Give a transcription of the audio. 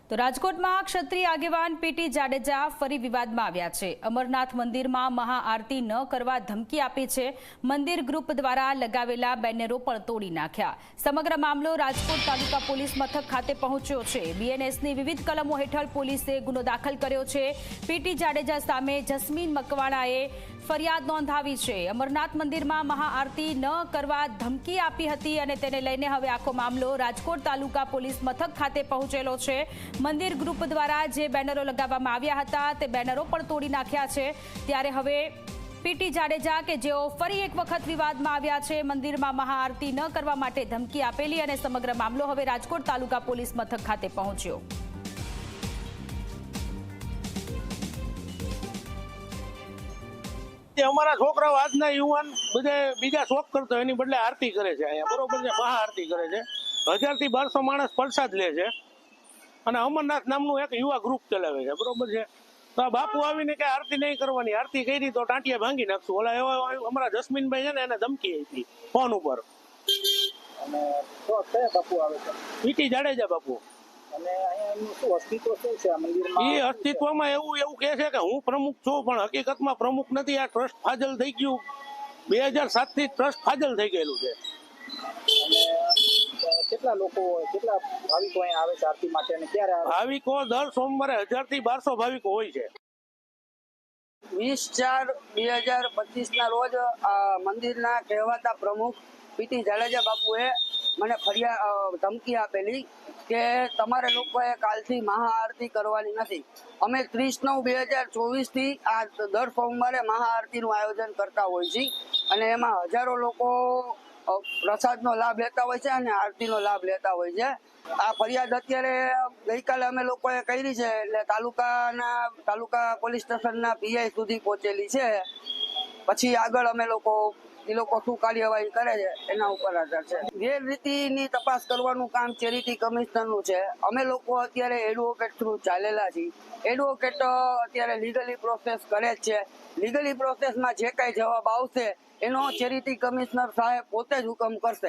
તો રાજકોટમાં ક્ષત્રિય આગેવાન પીટી જાડેજા ફરી વિવાદમાં આવ્યા છે। અમરનાથ મંદિરમાં મહાઆરતી ન કરવા ધમકી આપી છે। મંદિર ગ્રુપ દ્વારા લગાવેલા બેનરો પણ તોડી નાખ્યા। સમગ્ર મામલો રાજકોટ તાલુકા પોલીસ મથક ખાતે પહોંચ્યો છે। બીએનએસની વિવિધ કલમો હેઠળ પોલીસે ગુનો દાખલ કર્યો છે। પીટી જાડેજા સામે જસ્મીન મકવાણાએ ફરિયાદ નોંધાવી છે। અમરનાથ મંદિરમાં મહાઆરતી ન કરવા ધમકી આપી હતી અને તેને લઈને હવે આખો મામલો રાજકોટ તાલુકા પોલીસ મથક ખાતે પહોંચેલો છે। મંદિર ગ્રુપ દ્વારા જે બેનરો લગાવવામાં આવ્યા હતા તે બેનરો પણ તોડી નાખ્યા છે। ત્યારે હવે પીટી જાડેજા કે જેઓ ફરી એક વખત વિવાદમાં આવ્યા છે, મંદિરમાં મહાઆરતી ન કરવા માટે ધમકી આપેલી અને સમગ્ર મામલો હવે રાજકોટ તાલુકા પોલીસ મથક ખાતે પહોંચ્યો। અમારા છોકરાઓ આજના યુવાન બધે બીજા શોખ કરતો એની બદલે આરતી કરે છે અહીંયા, બરોબર છે, મહાઆરતી કરે છે। 1000 થી 1200 માણસ પ્રસાદ લે છે અને અમરનાથ નામનું એક યુવા ગ્રુપ ચલાવે છે, બરોબર છે। તો આ બાપુ આવીને કે આરતી નહીં કરવાની, આરતી કરી તો ટાંટિયા ભાંગી નાખશું। ઓલા એવા અમારા જસ્મીનભાઈ છે ને એને ધમકી આપી ફોન ઉપર। અને કયા બાપુ આવે છે? પીટી જાડેજા બાપુ। અને અહીંયા એમનું શું અસ્તિત્વ શું છે આ મંદિરમાં? એ અસ્તિત્વમાં એવું કહે છે કે હું પ્રમુખ છું, પણ હકીકતમાં પ્રમુખ નથી। આ ટ્રસ્ટ ફાજલ થઈ ગયું, 2007 થી ટ્રસ્ટ ફાજલ થઈ ગયેલું છે। અને કેટલા લોકો, કેટલા ભાવિકો અહીંયા આવે છે આરતી માટે અને ક્યારે આવે? ભાવિકો દર સોમવારે 1000 થી 1200 ભાવિકો હોય છે। 20/4/2025 ના રોજ આ મંદિરના કહેવાતા પ્રમુખ પીટી જાડેજા બાપુએ મને ધમકી આપેલી કે તમારે લોકોએ કાલથી મહાઆરતી કરવાની નથી। અમે 30/9/2024 થી આ દર સોમવારે મહાઆરતીનું આયોજન કરતા હોય છીએ અને એમાં હજારો લોકો પ્રસાદનો લાભ લેતા હોય છે અને આરતીનો લાભ લેતા હોય છે। આ ફરિયાદ અત્યારે ગઈકાલે અમે લોકોએ કરી છે, એટલે તાલુકા પોલીસ સ્ટેશનના પીઆઈ સુધી પહોંચેલી છે। પછી આગળ અમે લોકો શું કાર્યવાહી કરે છે એના ઉપર આધાર છે। ગેરરીતિની તપાસ કરવાનું કામ ચેરિટી કમિશનરનું છે। અમે લોકો અત્યારે એડવોકેટ થ્રુ ચાલેલા છીએ। એડવોકેટ અત્યારે લીગલી પ્રોસેસ કરે જ છે। લીગલી પ્રોસેસમાં જે કાંઈ જવાબ આવશે એનો ચેરિટી કમિશનર સાહેબ પોતે જ હુકમ કરશે।